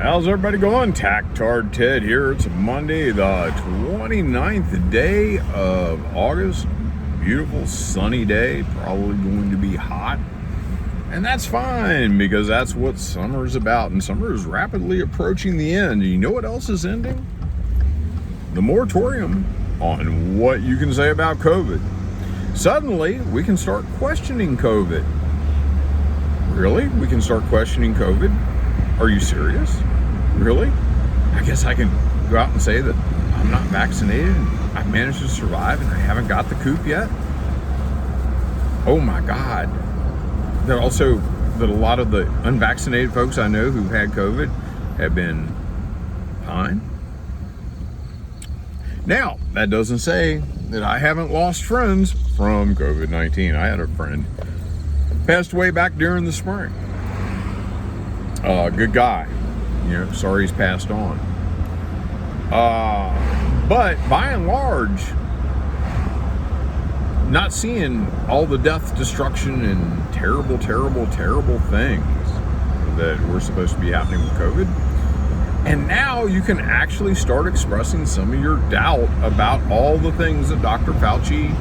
How's everybody going? Tactard Ted here. It's Monday, the 29th day of August. Beautiful sunny day, probably going to be hot. And that's fine because that's what summer's about. And summer is rapidly approaching the end. And you know what else is ending? The moratorium on what you can say about COVID. Suddenly, we can start questioning COVID. Really? We can start questioning COVID? Are you serious? Really? I guess I can go out and say that I'm not vaccinated and I've managed to survive and I haven't got the coop yet? Oh my God. That a lot of the unvaccinated folks I know who've had COVID have been fine. Now, that doesn't say that I haven't lost friends from COVID-19. I had a friend passed away back during the spring. Good guy. Sorry he's passed on. But by and large, not seeing all the death, destruction, and terrible, terrible, terrible things that were supposed to be happening with COVID. And now you can actually start expressing some of your doubt about all the things that Dr. Fauci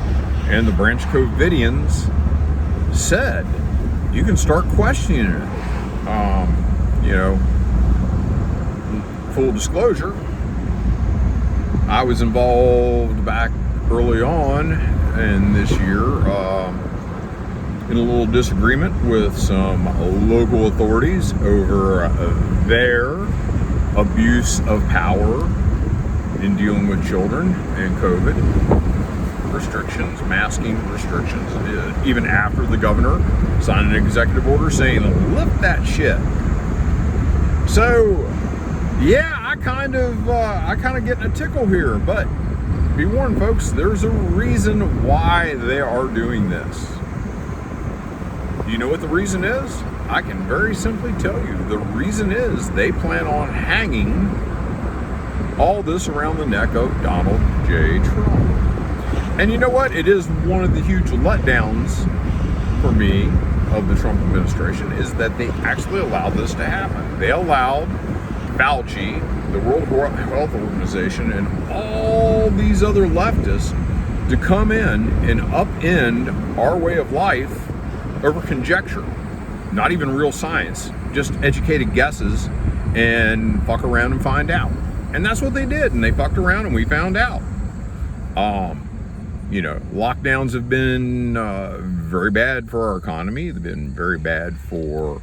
and the branch COVIDians said. You can start questioning it. Full disclosure, I was involved back early on in this year in a little disagreement with some local authorities over their abuse of power in dealing with children and COVID restrictions, masking restrictions, even after the governor signed an executive order saying, lift that shit. So, yeah, I kind of getting a tickle here, but be warned, folks, there's a reason why they are doing this. Do you know what the reason is? I can very simply tell you. The reason is they plan on hanging all this around the neck of Donald J. Trump. And you know what? It is one of the huge letdowns for me of the Trump administration is that they actually allowed this to happen. They allowed Fauci, the World Health Organization, and all these other leftists to come in and upend our way of life over conjecture. Not even real science, just educated guesses and fuck around and find out. And that's what they did, and they fucked around and we found out. Lockdowns have been very bad for our economy. They've been very bad for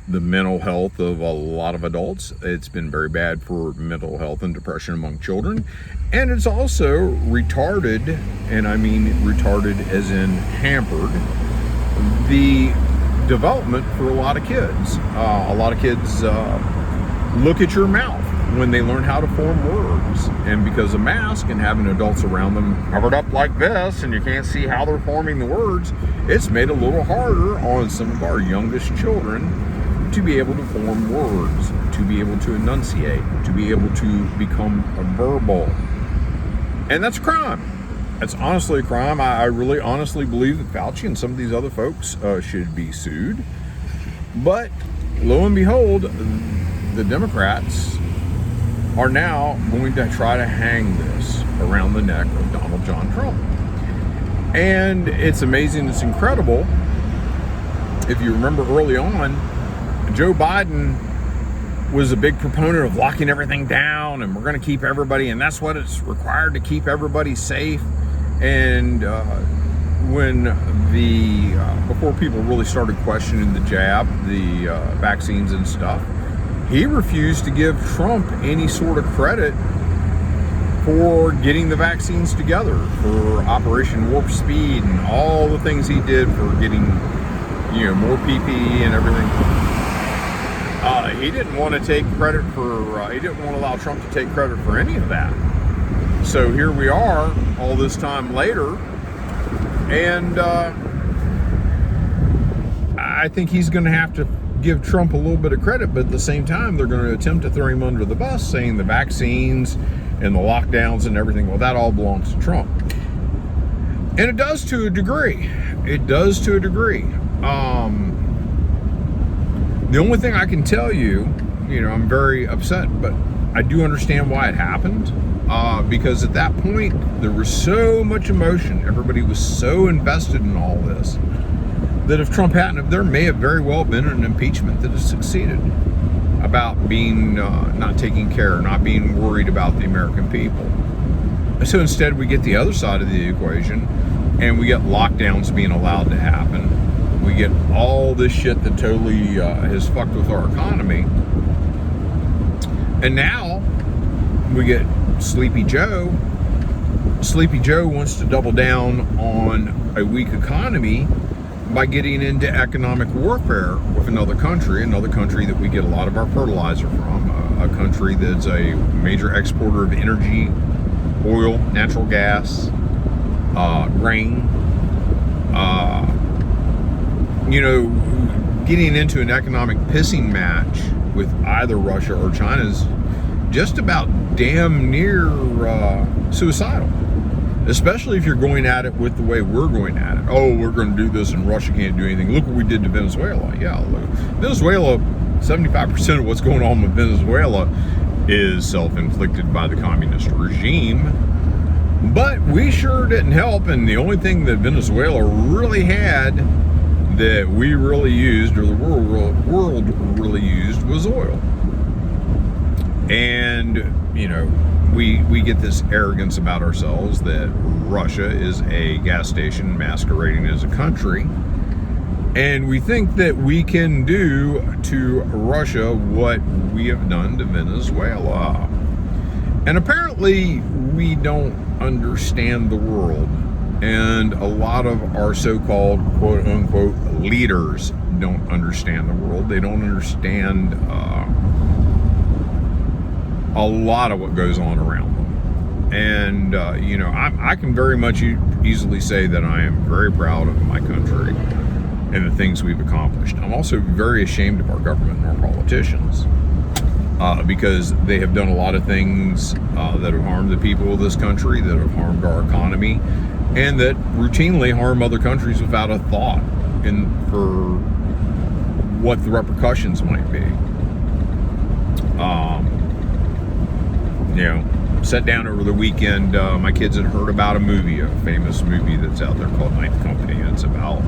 the mental health of a lot of adults. It's been very bad for mental health and depression among children. And it's also retarded, and I mean retarded as in hampered, the development for a lot of kids. A lot of kids look at your mouth when they learn how to form words. And because of mask and having adults around them covered up like this and you can't see how they're forming the words, it's made a little harder on some of our youngest children to be able to form words, to be able to enunciate, to be able to become verbal. And that's a crime. That's honestly a crime. I really honestly believe that Fauci and some of these other folks should be sued. But lo and behold, the Democrats are now going to try to hang this around the neck of Donald John Trump. And it's amazing, it's incredible. If you remember early on, Joe Biden was a big proponent of locking everything down and we're going to keep everybody, and that's what it's required to keep everybody safe. And before people really started questioning the jab, the vaccines and stuff, he refused to give Trump any sort of credit for getting the vaccines together, for Operation Warp Speed and all the things he did for getting, more PPE and everything. He didn't want to take credit for, he didn't want to allow Trump to take credit for any of that. So here we are all this time later, and I think he's going to have to give Trump a little bit of credit, but at the same time, they're going to attempt to throw him under the bus, saying the vaccines and the lockdowns and everything, well, that all belongs to Trump. And it does to a degree. It does to a degree. The only thing I can tell you I'm very upset, but I do understand why it happened. Because at that point, there was so much emotion. Everybody was so invested in all this that if Trump hadn't, there may have very well been an impeachment that has succeeded about being not taking care, not being worried about the American people. So instead, we get the other side of the equation, and we get lockdowns being allowed to happen. We get all this shit that totally has fucked with our economy. And now we get Sleepy Joe. Sleepy Joe wants to double down on a weak economy by getting into economic warfare with another country that we get a lot of our fertilizer from, a country that's a major exporter of energy, oil, natural gas, grain. Getting into an economic pissing match with either Russia or China is just about damn near suicidal. Especially if you're going at it with the way we're going at it. Oh, we're going to do this and Russia can't do anything. Look what we did to Venezuela. Yeah, look. Venezuela, 75% of what's going on with Venezuela is self-inflicted by the communist regime. But we sure didn't help, and the only thing that Venezuela really had that we really used, or the world really used, was oil. And, we get this arrogance about ourselves that Russia is a gas station masquerading as a country. And we think that we can do to Russia what we have done to Venezuela. And apparently we don't understand the world. And a lot of our so-called quote-unquote leaders don't understand the world. They don't understand a lot of what goes on around them. And, I can very much easily say that I am very proud of my country and the things we've accomplished. I'm also very ashamed of our government and our politicians because they have done a lot of things that have harmed the people of this country, that have harmed our economy, and that routinely harm other countries without a thought for what the repercussions might be. Sat down over the weekend. My kids had heard about a famous movie that's out there called Ninth Company. And it's about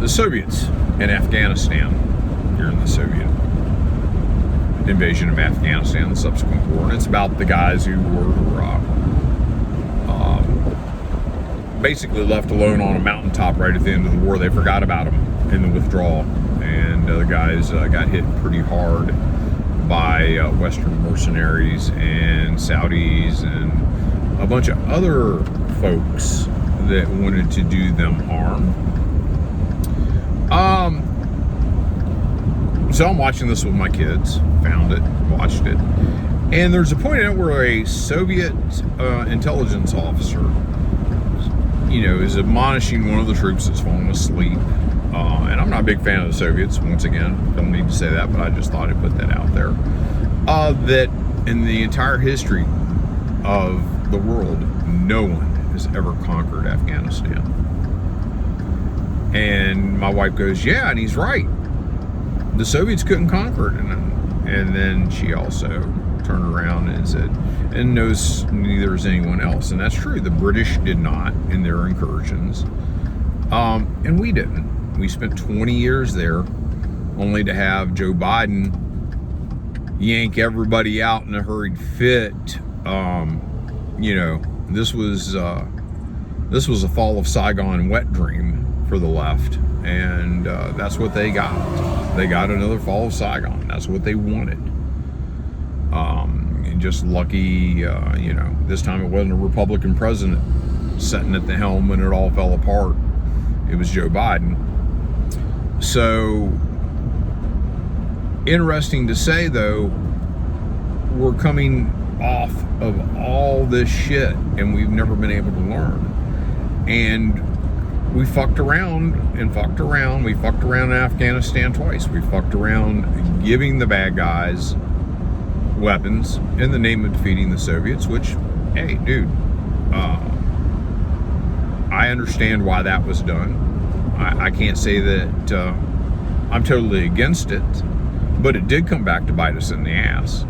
the Soviets in Afghanistan during the Soviet invasion of Afghanistan, the subsequent war. And it's about the guys who were basically left alone on a mountaintop right at the end of the war. They forgot about them in the withdrawal. And the guys got hit pretty hard by Western mercenaries and Saudis and a bunch of other folks that wanted to do them harm. So I'm watching this with my kids, found it, watched it, and there's a point in it where a Soviet intelligence officer, is admonishing one of the troops that's fallen asleep. And I'm not a big fan of the Soviets, once again, don't need to say that, but I just thought I'd put that out there. That in the entire history of the world, no one has ever conquered Afghanistan. And my wife goes, yeah, and he's right. The Soviets couldn't conquer it. And then she also turned around and said, and knows neither is anyone else. And that's true. The British did not in their incursions. And we didn't. We spent 20 years there only to have Joe Biden yank everybody out in a hurried fit. This was a fall of Saigon wet dream for the left. And that's what they got. They got another fall of Saigon. That's what they wanted. And just lucky, this time it wasn't a Republican president sitting at the helm when it all fell apart. It was Joe Biden. So, interesting to say, though, we're coming off of all this shit and we've never been able to learn. And we fucked around. We fucked around in Afghanistan twice. We fucked around giving the bad guys weapons in the name of defeating the Soviets, which, hey, dude, I understand why that was done. I can't say that I'm totally against it, But it did come back to bite us in the ass.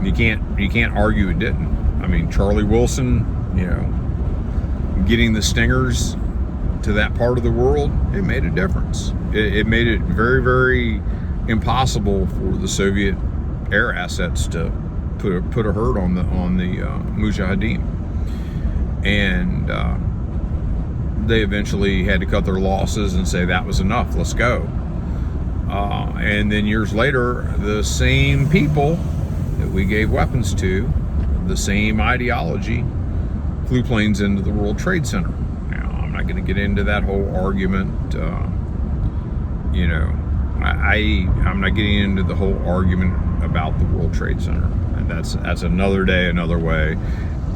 You can't argue it didn't. I mean, Charlie Wilson, getting the Stingers to that part of the world, it made a difference. It made it very, very impossible for the Soviet air assets to put a hurt on the Mujahideen, and they eventually had to cut their losses and say that was enough. Let's go. And then years later, the same people that we gave weapons to, the same ideology, flew planes into the World Trade Center. Now, I'm not going to get into that whole argument. I'm not getting into the whole argument about the World Trade Center. And that's another day, another way.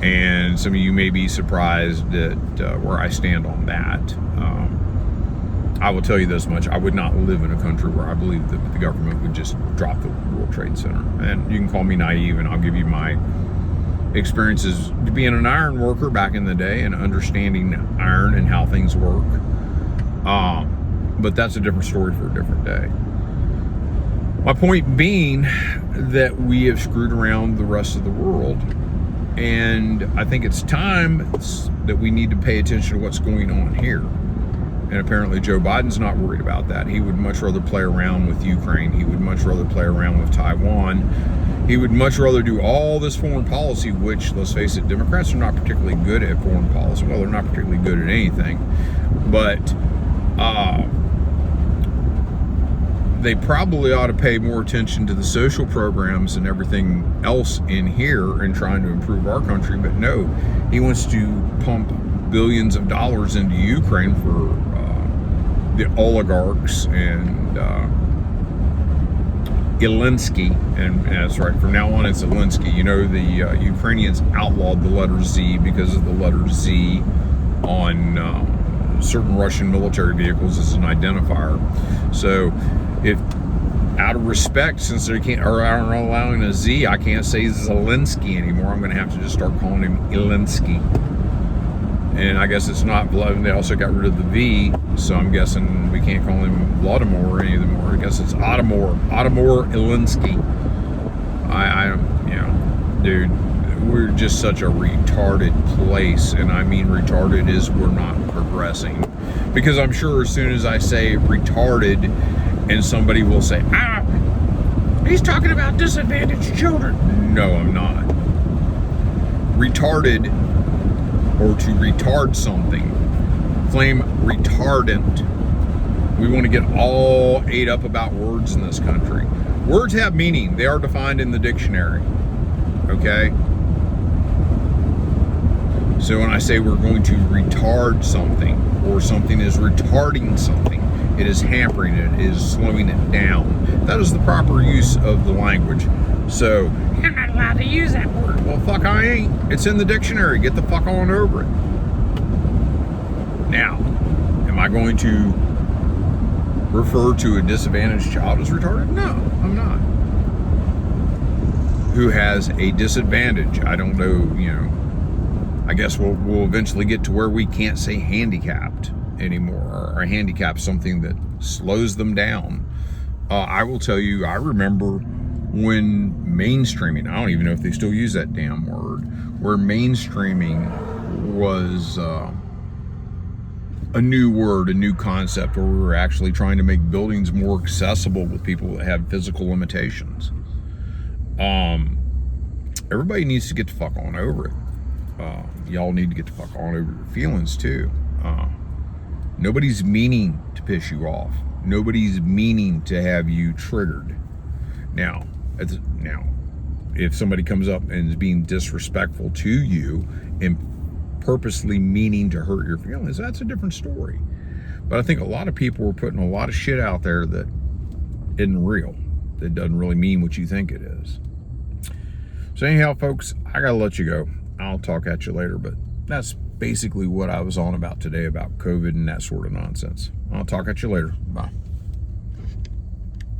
And some of you may be surprised at where I stand on that. I will tell you this much: I would not live in a country where I believe that the government would just drop the World Trade Center. And you can call me naive, and I'll give you my experiences being an iron worker back in the day and understanding iron and how things work. But that's a different story for a different day. My point being that we have screwed around the rest of the world, and I think it's time that we need to pay attention to what's going on here. And apparently Joe Biden's not worried about that. He would much rather play around with Ukraine. He would much rather play around with Taiwan. He would much rather do all this foreign policy, which, let's face it, Democrats are not particularly good at foreign policy. Well, they're not particularly good at anything. But they probably ought to pay more attention to the social programs and everything else in here and trying to improve our country. But no, he wants to pump billions of dollars into Ukraine for the oligarchs and Zelensky, and that's right, from now on it's Zelensky. The Ukrainians outlawed the letter Z because of the letter Z on certain Russian military vehicles as an identifier. So if, out of respect, since they aren't allowing a Z, I can't say Zelensky anymore. I'm going to have to just start calling him Zelensky. And I guess it's not Vladimir. They also got rid of the V, so I'm guessing we can't call him Vladimir anymore. I guess it's Adamor Zelensky. Dude, we're just such a retarded place, and I mean retarded is we're not progressing. Because I'm sure as soon as I say retarded, and somebody will say, he's talking about disadvantaged children. No, I'm not. Retarded, or to retard something, claim retardant. We want to get all ate up about words in this country. Words have meaning. They are defined in the dictionary. Okay? So when I say we're going to retard something, or something is retarding something, it is hampering it, it is slowing it down. That is the proper use of the language. So, you're not allowed to use that word. Well, fuck, I ain't. It's in the dictionary. Get the fuck on over it. Now, am I going to refer to a disadvantaged child as retarded? No, I'm not. Who has a disadvantage? I don't know, I guess we'll eventually get to where we can't say handicapped anymore, or handicap something that slows them down. I will tell you, I remember when mainstreaming, I don't even know if they still use that damn word, where mainstreaming was a new word, a new concept, where we were actually trying to make buildings more accessible with people that have physical limitations. Everybody needs to get the fuck on over it. Y'all need to get the fuck on over your feelings too. Nobody's meaning to piss you off. Nobody's meaning to have you triggered. Now, if somebody comes up and is being disrespectful to you and purposely meaning to hurt your feelings, that's a different story. But I think a lot of people are putting a lot of shit out there that isn't real, that doesn't really mean what you think it is. So anyhow, folks, I gotta let you go. I'll talk at you later, but that's basically what I was on about today about COVID and that sort of nonsense. I'll talk at you later. Bye.